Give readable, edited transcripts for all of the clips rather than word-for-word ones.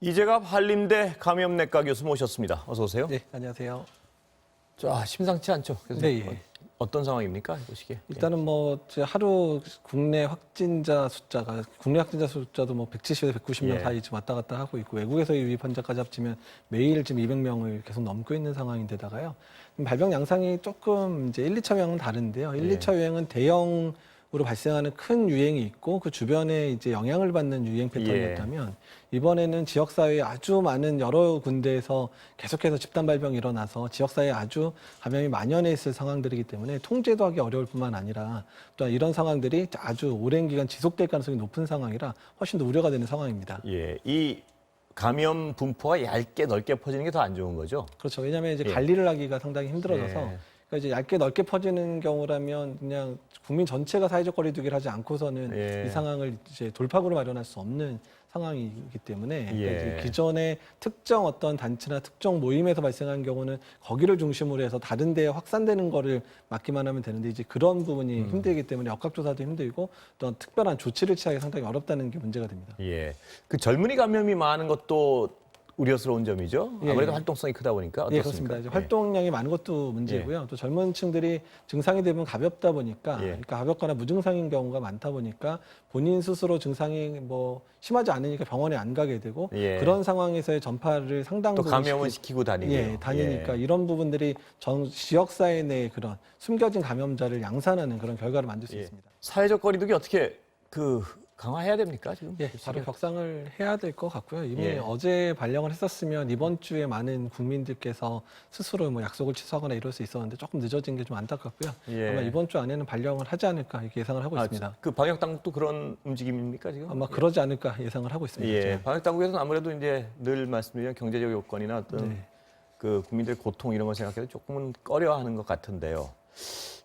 이재갑 한림대 감염내과 교수 모셨습니다. 어서 오세요. 네, 안녕하세요. 자, 심상치 않죠? 그래서 네, 예. 어떤 상황입니까? 보시기에. 일단은 뭐 하루 국내 확진자 숫자도 뭐 170에서 190명 예. 사이 좀 왔다 갔다 하고 있고 외국에서 유입 환자까지 합치면 매일 지금 200명을 계속 넘고 있는 상황인데다가요. 발병 양상이 조금 이제 1, 2차 유행은 다른데요. 1, 예. 2차 유행은 대형으로 발생하는 큰 유행이 있고 그 주변에 이제 영향을 받는 유행 패턴이었다면 이번에는 지역사회에 아주 많은 여러 군데에서 계속해서 집단 발병이 일어나서 지역사회에 아주 감염이 만연해 있을 상황들이기 때문에 통제도 하기 어려울 뿐만 아니라 또한 이런 상황들이 아주 오랜 기간 지속될 가능성이 높은 상황이라 훨씬 더 우려가 되는 상황입니다. 예, 이 감염 분포가 얇게 넓게 퍼지는 게 더 안 좋은 거죠? 그렇죠. 왜냐하면 이제 예. 관리를 하기가 상당히 힘들어져서 예. 그러니까 이제 얇게 넓게 퍼지는 경우라면 그냥 국민 전체가 사회적 거리두기를 하지 않고서는 예. 이 상황을 이제 돌파구를 마련할 수 없는 상황이기 때문에 그러니까 예. 이제 기존의 특정 어떤 단체나 특정 모임에서 발생한 경우는 거기를 중심으로 해서 다른 데에 확산되는 거를 막기만 하면 되는데 이제 그런 부분이 힘들기 때문에 역학조사도 힘들고 또 특별한 조치를 취하기 상당히 어렵다는 게 문제가 됩니다. 예. 그 젊은이 감염이 많은 것도 우려스러운 점이죠? 예. 아무래도 활동성이 크다 보니까 예, 어떻습니까? 그렇습니다. 이제 예. 활동량이 많은 것도 문제고요. 또 젊은 층들이 증상이 대부분 가볍다 보니까, 예. 그러니까 가볍거나 무증상인 경우가 많다 보니까 본인 스스로 증상이 뭐 심하지 않으니까 병원에 안 가게 되고 예. 그런 상황에서의 전파를 상당 또 부분 감염을 시키고 다니고요. 예, 다니니까 예. 이런 부분들이 지역 사회 내에 그런 숨겨진 감염자를 양산하는 그런 결과를 만들 수 예. 있습니다. 사회적 거리두기 어떻게 강화해야 됩니까 지금? 예, 바로 격상을 해야 될 것 같고요. 이미 예. 어제 발령을 했었으면 이번 주에 많은 국민들께서 스스로 뭐 약속을 취소하거나 이럴 수 있었는데 조금 늦어진 게 좀 안타깝고요. 예. 아마 이번 주 안에는 발령을 하지 않을까 이렇게 예상을 하고 있습니다. 그 방역 당국도 그런 움직임입니까 지금? 아마 그러지 않을까 예상을 하고 있습니다. 예, 제가. 방역 당국에서는 아무래도 이제 늘 말씀드린 경제적 요건이나 어떤 네. 그 국민들의 고통 이런 걸 생각해서 조금은 꺼려하는 것 같은데요.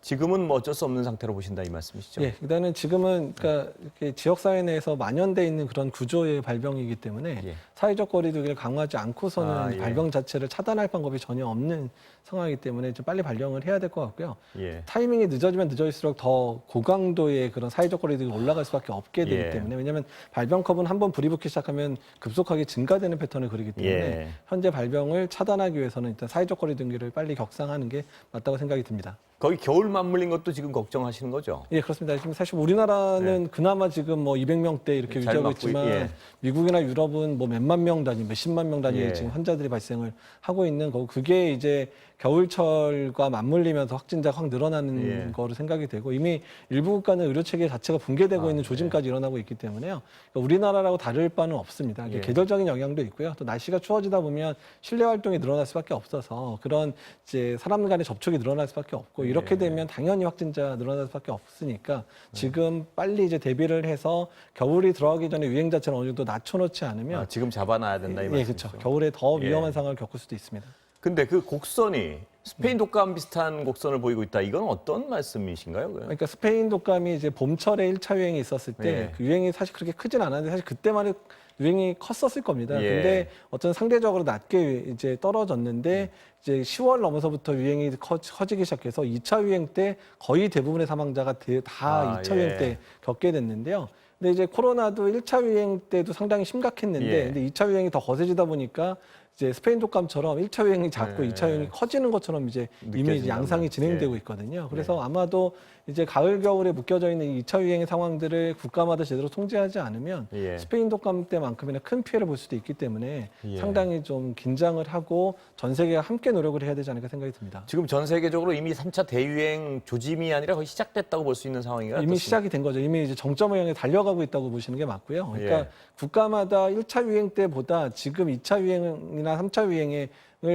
지금은 뭐 어쩔 수 없는 상태로 보신다 이 말씀이시죠? 예, 일단은 지금은 그러니까 이렇게 지역 사회 내에서 만연돼 있는 그런 구조의 발병이기 때문에 예. 사회적 거리두기를 강화하지 않고서는 예. 발병 자체를 차단할 방법이 전혀 없는 상황이기 때문에 좀 빨리 발령을 해야 될 것 같고요. 예. 타이밍이 늦어지면 늦어질수록 더 고강도의 그런 사회적 거리두기가 올라갈 수밖에 없게 되기 예. 때문에 왜냐하면 발병 컵은 한번 불이 붙기 시작하면 급속하게 증가되는 패턴을 그리기 때문에 예. 현재 발병을 차단하기 위해서는 일단 사회적 거리두기를 빨리 격상하는 게 맞다고 생각이 듭니다. 거기 겨울 맞물린 것도 지금 걱정하시는 거죠? 예, 그렇습니다. 지금 사실 우리나라는 그나마 지금 뭐 200명대 이렇게 잘 유지하고 맞고, 있지만 예. 미국이나 유럽은 뭐 몇만 명 단위, 몇십만 명 단위의 예. 지금 환자들이 발생을 하고 있는 거고 그게 이제 겨울철과 맞물리면서 확진자가 확 늘어나는 예. 거로 생각이 되고 이미 일부 국가는 의료 체계 자체가 붕괴되고 있는 조짐까지 일어나고 있기 때문에요. 그러니까 우리나라라고 다를 바는 없습니다. 이게 예. 계절적인 영향도 있고요. 또 날씨가 추워지다 보면 실내 활동이 늘어날 수밖에 없어서 그런 이제 사람 간의 접촉이 늘어날 수밖에 없고 이렇게 예. 되면 당연히 확진자 늘어날 수밖에 없으니까 지금 빨리 이제 대비를 해서 겨울이 들어가기 전에 유행 자체를 어느 정도 낮춰놓지 않으면 지금 잡아놔야 된다 이 예, 말씀이시죠? 그렇죠. 겨울에 더 예. 위험한 상황을 겪을 수도 있습니다. 근데 그 곡선이 스페인 독감 비슷한 곡선을 보이고 있다. 이건 어떤 말씀이신가요? 그러니까 스페인 독감이 이제 봄철에 1차 유행이 있었을 때 예. 그 유행이 사실 그렇게 크진 않았는데 사실 그때만 해도 유행이 컸었을 겁니다. 예. 근데 어떤 상대적으로 낮게 이제 떨어졌는데 이제 10월 넘어서부터 유행이 커지기 시작해서 2차 유행 때 거의 대부분의 사망자가 다 2차 유행 때 겪게 됐는데요. 근데 이제 코로나도 1차 유행 때도 상당히 심각했는데 예. 근데 2차 유행이 더 거세지다 보니까 이제 스페인 독감처럼 1차 유행이 작고 예. 2차 유행이 커지는 것처럼 이제 이미 느껴진단 양상이 말이에요. 진행되고 예. 있거든요. 그래서 아마도 이제 가을 겨울에 묶여져 있는 2차 유행의 상황들을 국가마다 제대로 통제하지 않으면 예. 스페인 독감 때만큼이나 큰 피해를 볼 수도 있기 때문에 예. 상당히 좀 긴장을 하고 전 세계가 함께 노력을 해야 되지 않을까 생각이 듭니다. 지금 전 세계적으로 이미 3차 대유행 조짐이 아니라 거의 시작됐다고 볼 수 있는 상황인가요? 이미 어떻습니까? 시작이 된 거죠. 이미 이제 정점을 향해 달려가고 있다고 보시는 게 맞고요. 그러니까 예. 국가마다 1차 유행 때보다 지금 2차 유행이나 3차 유행을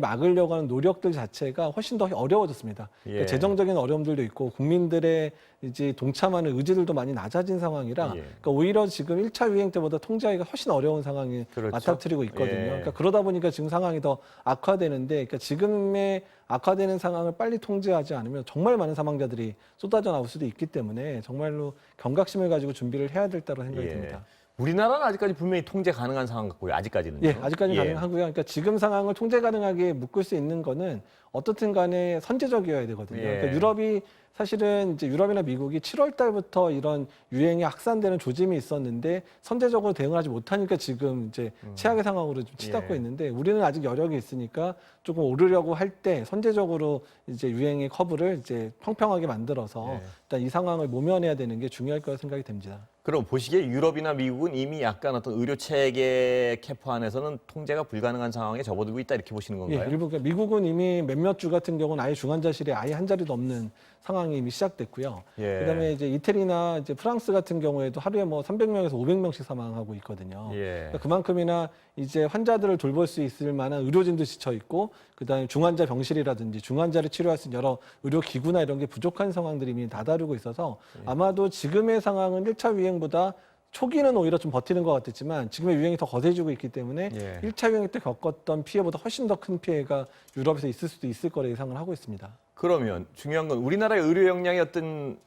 막으려고 하는 노력들 자체가 훨씬 더 어려워졌습니다. 그러니까 예. 재정적인 어려움들도 있고 국민들의 이제 동참하는 의지들도 많이 낮아진 상황이라 예. 그러니까 오히려 지금 1차 유행 때보다 통제하기가 훨씬 어려운 상황이 그렇죠. 맞닥뜨리고 있거든요. 예. 그러니까 그러다 보니까 지금 상황이 더 악화되는데 그러니까 지금의 악화되는 상황을 빨리 통제하지 않으면 정말 많은 사망자들이 쏟아져 나올 수도 있기 때문에 정말로 경각심을 가지고 준비를 해야 될 때라고 생각이 듭니다. 우리나라는 아직까지 분명히 통제 가능한 상황 같고요. 아직까지는요. 예, 아직까지는 가능하고요. 그러니까 지금 상황을 통제 가능하게 묶을 수 있는 거는 어떻든 간에 선제적이어야 되거든요. 예. 그러니까 유럽이 사실은 이제 유럽이나 미국이 7월 달부터 이런 유행이 확산되는 조짐이 있었는데 선제적으로 대응을 하지 못하니까 지금 이제 최악의 상황으로 좀 치닫고 예. 있는데 우리는 아직 여력이 있으니까 조금 오르려고 할 때 선제적으로 이제 유행의 커브를 이제 평평하게 만들어서 예. 일단 이 상황을 모면해야 되는 게 중요할 거라 생각이 됩니다. 그럼 보시기에 유럽이나 미국은 이미 약간 어떤 의료 체계 캐파 안에서는 통제가 불가능한 상황에 접어들고 있다 이렇게 보시는 예, 건가요? 일부 미국은 이미 몇몇 주 같은 경우는 아예 중환자실에 아예 한 자리도 없는 상황이 이미 시작됐고요. 예. 그다음에 이제 이태리나 이제 프랑스 같은 경우에도 하루에 뭐 300명에서 500명씩 사망하고 있거든요. 예. 그러니까 그만큼이나 이제 환자들을 돌볼 수 있을 만한 의료진도 지쳐 있고, 그다음에 중환자 병실이라든지 중환자를 치료할 수 있는 여러 의료 기구나 이런 게 부족한 상황들이 이미 다다르고 있어서 아마도 지금의 상황은 1차 유행보다 초기는 오히려 좀 버티는 것 같았지만 지금의 유행이 더 거세지고 있기 때문에 예. 1차 유행 때 겪었던 피해보다 훨씬 더 큰 피해가 유럽에서 있을 수도 있을 거라 예상을 하고 있습니다. 그러면 중요한 건 우리나라의 의료 역량이 어떤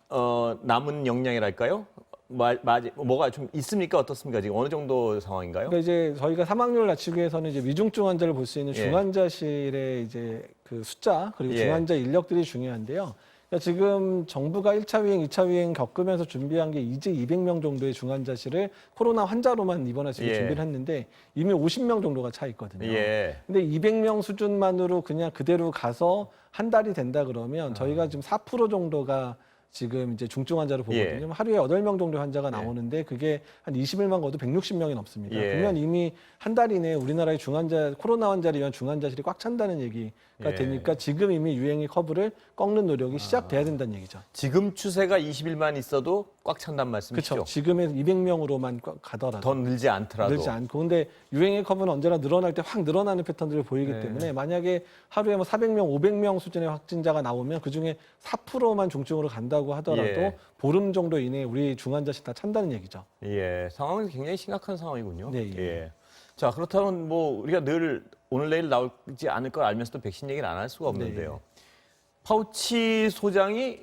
남은 역량이랄까요? 뭐가 좀 있습니까? 어떻습니까? 지금 어느 정도 상황인가요? 그러니까 이제 저희가 사망률을 낮추기 위해서는 이제 위중증 환자를 볼 수 있는 예. 중환자실의 이제 그 숫자 그리고 예. 중환자 인력들이 중요한데요. 그러니까 지금 정부가 1차 유행, 2차 유행 겪으면서 준비한 게 이제 200명 정도의 중환자실을 코로나 환자로만 입원할 수 있게 예. 준비를 했는데 이미 50명 정도가 차 있거든요. 예. 근데 200명 수준만으로 그냥 그대로 가서 한 달이 된다 그러면 저희가 지금 4% 정도가 지금 이제 중증 환자를 보거든요. 예. 하루에 8명 정도 환자가 나오는데 그게 한 20일만 거도 160명이 넘습니다. 예. 그러면 이미 한 달 이내에 우리나라의 중환자, 코로나 환자를 위한 중환자실이 꽉 찬다는 얘기가 예. 되니까 지금 이미 유행의 커브를 꺾는 노력이 시작돼야 된다는 얘기죠. 지금 추세가 20일만 있어도 꽉 찬다는 말씀이시죠? 그렇죠. 지금의 200명으로만 가더라도. 더 늘지 않더라도. 늘지 않고. 근데 유행의 커브는 언제나 늘어날 때 확 늘어나는 패턴들을 보이기 네. 때문에 만약에 하루에 뭐 400명, 500명 수준의 확진자가 나오면 그중에 4%만 중증으로 간다고 하더라도 예. 보름 정도 이내에 우리 중환자실 다 찬다는 얘기죠. 예, 상황은 굉장히 심각한 상황이군요. 네, 예. 자, 그렇다면 뭐 우리가 늘 오늘 내일 나오지 않을 걸 알면서도 백신 얘기를 안 할 수가 없는데요. 네. 파우치 소장이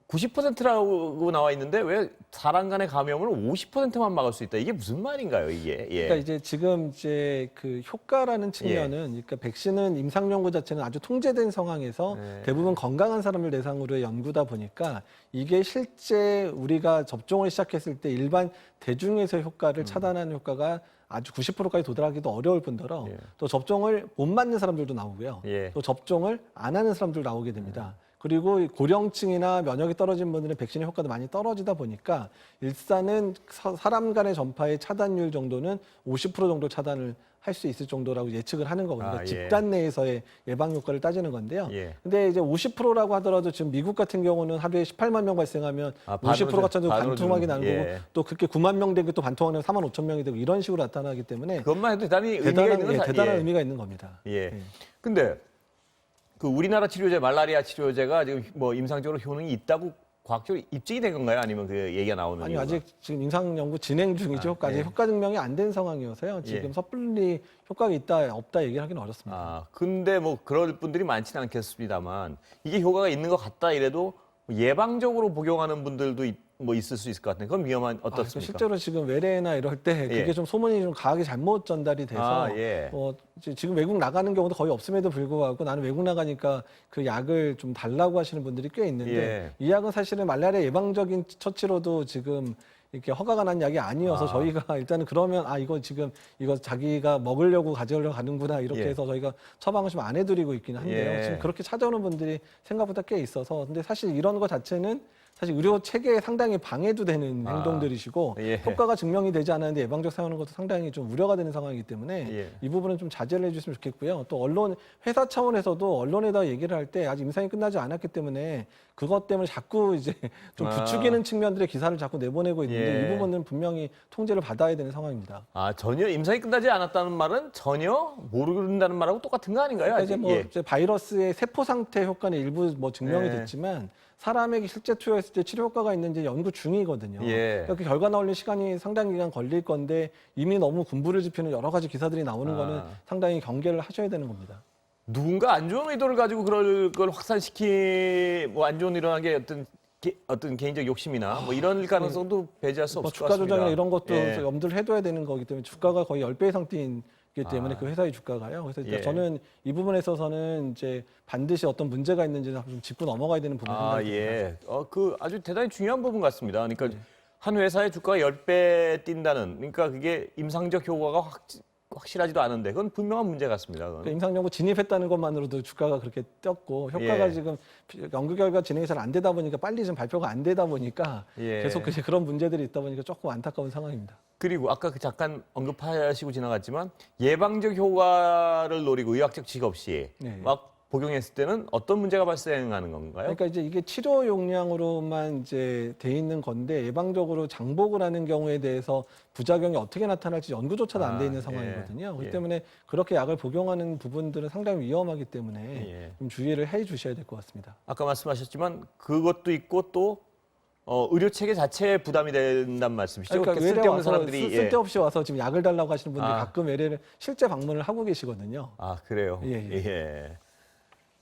90%라고 나와 있는데 왜 사람 간의 감염을 50%만 막을 수 있다? 이게 무슨 말인가요, 이게? 예. 그러니까 이제 지금 이제 그 효과라는 측면은 그러니까 백신은 임상 연구 자체는 아주 통제된 상황에서 네. 대부분 건강한 사람을 대상으로의 연구다 보니까 이게 실제 우리가 접종을 시작했을 때 일반 대중에서의 효과를 차단하는 효과가 아주 90%까지 도달하기도 어려울 뿐더러 예. 또 접종을 못 맞는 사람들도 나오고요. 예. 또 접종을 안 하는 사람들 나오게 됩니다. 그리고 이 고령층이나 면역이 떨어진 분들은 백신의 효과도 많이 떨어지다 보니까 일단은 사람 간의 전파의 차단율 정도는 50% 정도 차단을 할 수 있을 정도라고 예측을 하는 거거든요. 아, 예. 집단 내에서의 예방 효과를 따지는 건데요. 예. 근데 이제 50%라고 하더라도 지금 미국 같은 경우는 하루에 18만 명 발생하면 아, 반으로 50%가 차도 반으로 반토막이 좀, 나는 예. 거고 또 그렇게 9만 명 된 게 또 반토막이 나면 4만 5천 명이 되고 이런 식으로 나타나기 때문에 그것만 해도 대단히 의미가 있는 건 대단한 예. 의미가 있는 겁니다. 예. 근데 그 우리나라 치료제 말라리아 치료제가 지금 뭐 임상적으로 효능이 있다고 과학적으로 입증이 된 건가요? 아니면 그 얘기가 나오는 아니 이유가? 아직 지금 임상 연구 진행 중이죠. 아직 예. 효과 증명이 안 된 상황이어서요. 지금 예. 섣불리 효과가 있다 없다 얘기를 하기는 어렵습니다. 아, 근데 뭐 그럴 분들이 많지는 않겠습니다만 이게 효과가 있는 것 같다 이래도 예방적으로 복용하는 분들도 뭐 있을 수 있을 것 같은데 그건 위험한 어떻습니까? 실제로 지금 외래나 이럴 때 그게 예. 좀 소문이 좀 강하게 잘못 전달이 돼서 아, 예. 지금 외국 나가는 경우도 거의 없음에도 불구하고 나는 외국 나가니까 그 약을 좀 달라고 하시는 분들이 꽤 있는데 예. 이 약은 사실은 말라리아 예방적인 처치로도 지금 이렇게 허가가 난 약이 아니어서 아. 저희가 일단은 그러면 이거 지금 이거 자기가 먹으려고 가져오려고 가는구나 이렇게 예. 해서 저희가 처방을 좀 안 해드리고 있기는 한데요. 예. 지금 그렇게 찾아오는 분들이 생각보다 꽤 있어서 근데 사실 이런 거 자체는 사실 의료 체계에 상당히 방해도 되는 아. 행동들이시고 예. 효과가 증명이 되지 않았는데 예방적 사용하는 것도 상당히 좀 우려가 되는 상황이기 때문에 예. 이 부분은 좀 자제를 해주셨으면 좋겠고요. 또 언론 회사 차원에서도 언론에다 얘기를 할 때 아직 임상이 끝나지 않았기 때문에 그것 때문에 자꾸 이제 좀 부추기는 측면들의 기사를 자꾸 내보내고 있는데 예. 이 부분은 분명히 통제를 받아야 되는 상황입니다. 아, 전혀 임상이 끝나지 않았다는 말은 전혀 모른다는 말하고 똑같은 거 아닌가요? 그러니까 아직? 이제 뭐 예. 이제 바이러스의 세포 상태 효과는 일부 뭐 증명이 예. 됐지만 사람에게 실제 투여했을 때 치료 효과가 있는지 연구 중이거든요. 예. 그렇게 결과 나오는 시간이 상당 기간 걸릴 건데 이미 너무 군부를 짚히는 여러 가지 기사들이 나오는 아. 거는 상당히 경계를 하셔야 되는 겁니다. 누군가 안 좋은 의도를 가지고 그럴 걸 뭐 안 좋은 일어난 게 어떤 개인적 욕심이나 뭐 이런 가능성도 배제할 수 뭐 없을 것 주가 같습니다. 조정이나 이런 것도 예. 염두를 해둬야 되는 거기 때문에 주가가 거의 10배 이상 뛴 때문에 그 회사의 주가가요. 그래서 예. 저는 이 부분에 있어서는 이제 반드시 어떤 문제가 있는지를 좀 짚고 넘어가야 되는 부분이 생각이 듭니다. 예. 그 아주 대단히 중요한 부분 같습니다. 그러니까 네. 한 회사의 주가가 10배 뛴다는, 그러니까 그게 임상적 효과가 확실하지도 않은데 그건 분명한 문제 같습니다. 그건. 그 임상연구 진입했다는 것만으로도 주가가 그렇게 뛰었고 효과가 예. 지금 연구 결과 진행이 잘 안 되다 보니까 빨리 좀 발표가 안 되다 보니까 예. 계속 그런 문제들이 있다 보니까 조금 안타까운 상황입니다. 그리고 아까 그 잠깐 언급하시고 지나갔지만 예방적 효과를 노리고 의학적 지식 없이 네. 막 복용했을 때는 어떤 문제가 발생하는 건가요? 그러니까 이제 이게 치료 용량으로만 이제 돼 있는 건데 예방적으로 장복을 하는 경우에 대해서 부작용이 어떻게 나타날지 연구조차도 안 돼 있는 예. 상황이거든요. 그렇기 예. 때문에 그렇게 약을 복용하는 부분들은 상당히 위험하기 때문에 예. 좀 주의를 해 주셔야 될 것 같습니다. 아까 말씀하셨지만 그것도 있고 또 의료 체계 자체에 부담이 된다는 말씀이시죠? 그러니까 그렇게 외래 쓸데없는 와서 사람들이 쓸데없이 와서 지금 약을 달라고 하시는 분들이 아. 가끔 외래를 실제 방문을 하고 계시거든요. 그래요. 예, 예.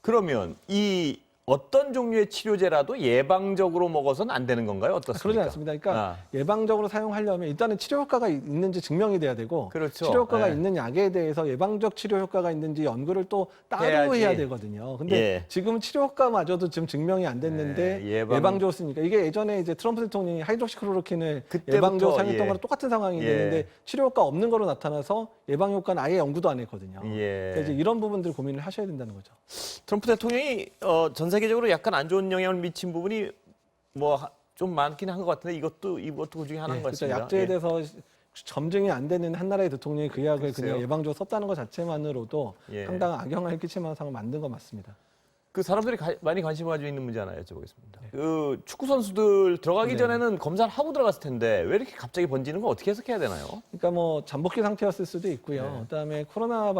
그러면 이 어떤 종류의 치료제라도 예방적으로 먹어서는 안 되는 건가요? 어떻습니까? 그러지 않습니다. 그러니까 예방적으로 사용하려면 일단은 치료 효과가 있는지 증명이 돼야 되고 그렇죠. 치료 효과가 예. 있는 약에 대해서 예방적 치료 효과가 있는지 연구를 또 따로 해야지. 해야 되거든요. 근데 예. 지금 치료 효과마저도 지금 증명이 안 됐는데 예, 예방- 예방적으로 쓰니까 이게 예전에 이제 트럼프 대통령이 하이드록시클로로킨을 그때부터, 예방적으로 사용했던 예. 거랑 똑같은 상황이 예. 되는데 치료 효과 없는 거로 나타나서 예방 효과는 아예 연구도 안 했거든요. 예. 그래서 이제 이런 부분들 고민을 하셔야 된다는 거죠. 트럼프 대통령이 전 세계적으로 약간 안 좋은 영향을 미친 부분이 뭐 좀 많긴 한 것 같은데 이것도 그 중에 하나인 것 그렇죠. 같습니다. 약제에 예. 대해서 점증이 안 되는 한 나라의 대통령이 그 약을 글쎄요. 그냥 예방적으로 썼다는 것 자체만으로도 예. 상당한 악영향을 끼칠 만한 상황을 만든 건 맞습니다. 그 사람들이 많이 관심 가지고 있는 문제 하나 여쭤보겠습니다. 그 축구 선수들 들어가기 네. 전에는 검사를 하고 들어갔을 텐데 왜 이렇게 갑자기 번지는 거 어떻게 해석해야 되나요? 그러니까 뭐 잠복기 상태였을 수도 있고요. 네. 그다음에 코로나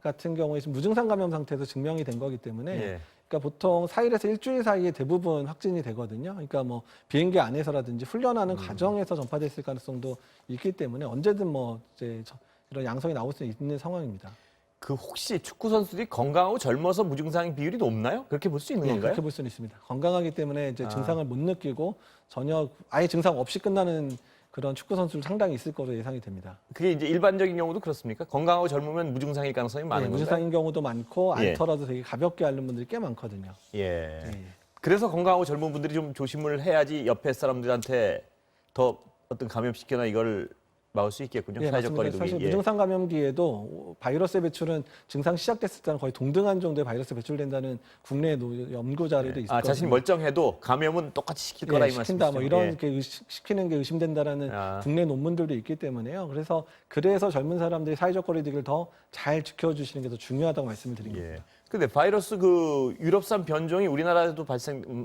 같은 경우에 지금 무증상 감염 상태에서 증명이 된 거기 때문에 예. 그러니까 보통 4일에서 일주일 사이에 대부분 확진이 되거든요. 그러니까 뭐 비행기 안에서라든지 훈련하는 과정에서 전파됐을 가능성도 있기 때문에 언제든 뭐 이제 이런 양성이 나올 수 있는 상황입니다. 그 혹시 축구 선수들이 건강하고 젊어서 무증상 비율이 높나요? 그렇게 볼 수 있는 예, 건가요? 그렇게 볼 수는 있습니다. 건강하기 때문에 이제 아. 증상을 못 느끼고 전혀 아예 증상 없이 끝나는 그런 축구 선수들 상당히 있을 거로 예상이 됩니다. 그게 이제 일반적인 경우도 그렇습니까? 건강하고 젊으면 무증상일 가능성이 많은 예, 건가요? 무증상인 경우도 많고 예. 않더라도 되게 가볍게 앓는 분들이 꽤 많거든요. 예. 예. 그래서 건강하고 젊은 분들이 좀 조심을 해야지 옆에 사람들한테 더 어떤 감염시키거나 이걸 막을 수 있겠군요. 예, 사회적 맞습니다. 거리두기. 사실 예. 무증상 감염기에도 바이러스의 배출은 증상 시작됐을 때는 거의 동등한 정도의 바이러스 배출된다는 국내 연구 자료도 있거든요. 자신이 멀쩡해도 감염은 똑같이 시킬 거라 이 시킨다, 말씀이시죠? 뭐 이런 예. 게 시키는 게 의심된다라는 아. 국내 논문들도 있기 때문에요. 그래서 젊은 사람들이 사회적 거리두기를 더 잘 지켜주시는 게 더 중요하다고 말씀을 드립니다. 예. 근데 바이러스 그 유럽산 변종이 우리나라에도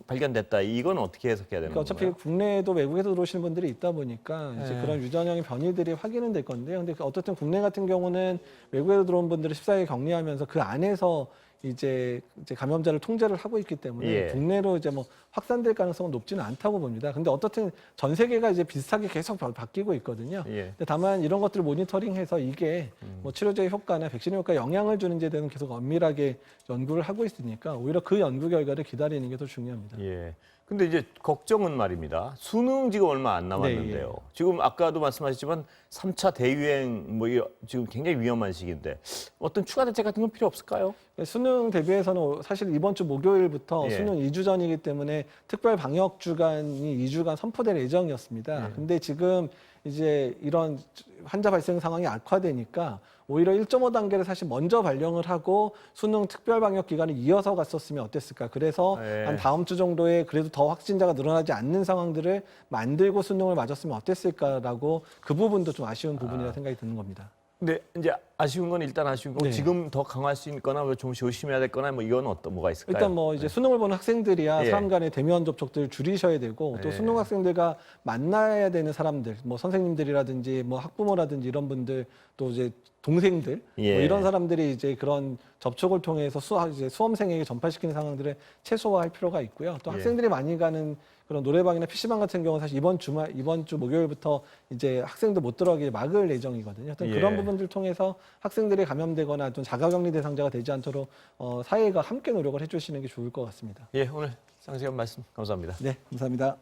발견됐다. 이건 어떻게 해석해야 되는 그러니까 어차피 건가요? 국내에도 외국에서 들어오시는 분들이 있다 보니까 이제 예. 그런 유전형의 변이들이 확인은 될 건데요. 근데 어떻든 국내 같은 경우는 외국에서 들어온 분들을 14일 격리하면서 그 안에서 이제 감염자를 통제를 하고 있기 때문에 예. 국내로 이제 뭐 확산될 가능성은 높지는 않다고 봅니다. 근데 어떻든 전 세계가 이제 비슷하게 계속 바뀌고 있거든요. 예. 근데 다만 이런 것들을 모니터링해서 이게 뭐 치료제의 효과나 백신의 효과에 영향을 주는지에 대해서는 계속 엄밀하게 연구를 하고 있으니까 오히려 그 연구 결과를 기다리는 게 더 중요합니다. 예. 근데 이제 걱정은 말입니다. 수능 지금 얼마 안 남았는데요. 네, 예. 지금 아까도 말씀하셨지만 3차 대유행 지금 굉장히 위험한 시기인데 어떤 추가 대책 같은 건 필요 없을까요? 수능 대비해서는 사실 이번 주 목요일부터 예. 수능 2주 전이기 때문에 특별 방역 주간이 2주간 선포될 예정이었습니다. 예. 근데 지금 이제 이런 환자 발생 상황이 악화되니까 오히려 1.5단계를 사실 먼저 발령을 하고 수능 특별 방역 기간을 이어서 갔었으면 어땠을까. 그래서 예. 한 다음 주 정도에 그래도 더 확진자가 늘어나지 않는 상황들을 만들고 수능을 맞았으면 어땠을까라고 그 부분도 좀 아쉬운 부분이라 생각이 드는 겁니다. 근데 이제 아쉬운 건 일단 아쉬운 거고 네. 지금 더 강화할 수 있거나 좀 조심해야 될 거나 뭐 이건 뭐가 있을까요? 일단 뭐 이제 수능을 보는 학생들이야 예. 사람 간의 대면 접촉들을 줄이셔야 되고 또 예. 수능 학생들과 만나야 되는 사람들, 뭐 선생님들이라든지 뭐 학부모라든지 이런 분들 또 이제 동생들 예. 뭐 이런 사람들이 이제 그런 접촉을 통해서 이제 수험생에게 전파시키는 상황들을 최소화할 필요가 있고요. 또 예. 학생들이 많이 가는 그런 노래방이나 PC방 같은 경우는 사실 이번 주 목요일부터 이제 학생들 못 들어가게 막을 예정이거든요. 어떤 예. 그런 부분들 통해서 학생들이 감염되거나 좀 자가격리 대상자가 되지 않도록 사회가 함께 노력을 해주시는 게 좋을 것 같습니다. 예, 오늘 상세한 말씀 감사합니다. 네, 감사합니다.